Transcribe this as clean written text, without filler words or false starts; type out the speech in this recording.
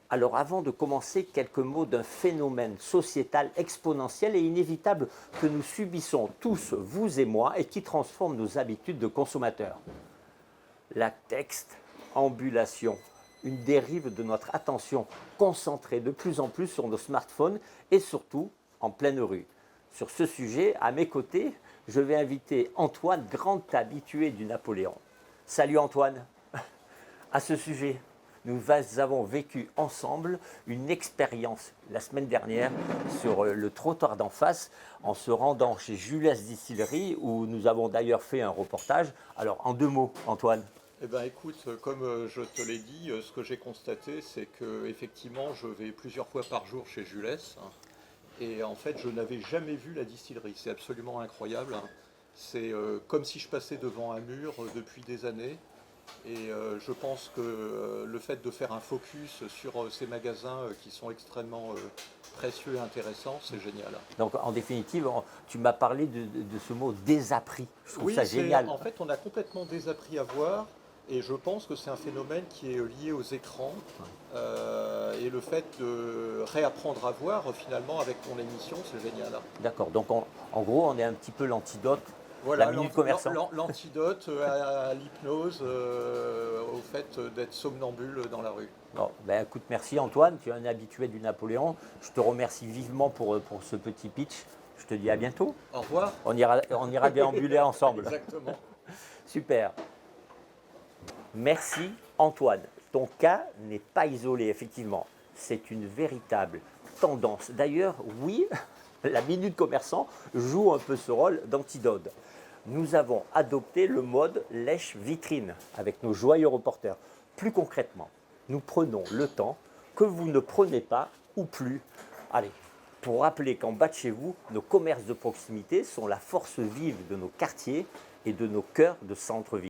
Alors avant de commencer, quelques mots d'un phénomène sociétal exponentiel et inévitable que nous subissons tous, vous et moi, et qui transforme nos habitudes de consommateurs. La texte-ambulation, une dérive de notre attention concentrée de plus en plus sur nos smartphones et surtout en pleine rue. Sur ce sujet, à mes côtés, je vais inviter Antoine, grand habitué du Napoléon. Salut Antoine. À ce sujet, nous avons vécu ensemble une expérience la semaine dernière sur le trottoir d'en face en se rendant chez Jules Distillery où nous avons d'ailleurs fait un reportage. Alors en deux mots, Antoine. Eh ben, écoute, comme je te l'ai dit, ce que j'ai constaté, c'est que effectivement, je vais plusieurs fois par jour chez Jules, hein, et en fait, je n'avais jamais vu la distillerie. C'est absolument incroyable, hein. C'est comme si je passais devant un mur depuis des années. Et je pense que le fait de faire un focus sur ces magasins qui sont extrêmement précieux et intéressants, c'est génial. Donc en définitive, tu m'as parlé de ce mot désappris. Je trouve Oui, ça génial. en fait, on a complètement désappris à voir, et je pense que c'est un phénomène qui est lié aux écrans, et le fait de réapprendre à voir finalement avec ton émission, c'est génial. D'accord. Donc en gros, on est un petit peu l'antidote, la Voilà, minute commerçant. l'antidote à l'hypnose, au fait d'être somnambule dans la rue. Bon, ben écoute, merci Antoine, tu es un habitué du Napoléon. Je te remercie vivement pour ce petit pitch. Je te dis à bientôt. Au revoir. On ira déambuler ensemble. Exactement. Super. Merci Antoine. Ton cas n'est pas isolé, effectivement. C'est une véritable tendance. D'ailleurs, oui, la Minute Commerçant joue un peu ce rôle d'antidote. Nous avons adopté le mode lèche-vitrine avec nos joyeux reporters. Plus concrètement, nous prenons le temps que vous ne prenez pas ou plus. Allez, pour rappeler qu'en bas de chez vous, nos commerces de proximité sont la force vive de nos quartiers et de nos cœurs de centre-ville.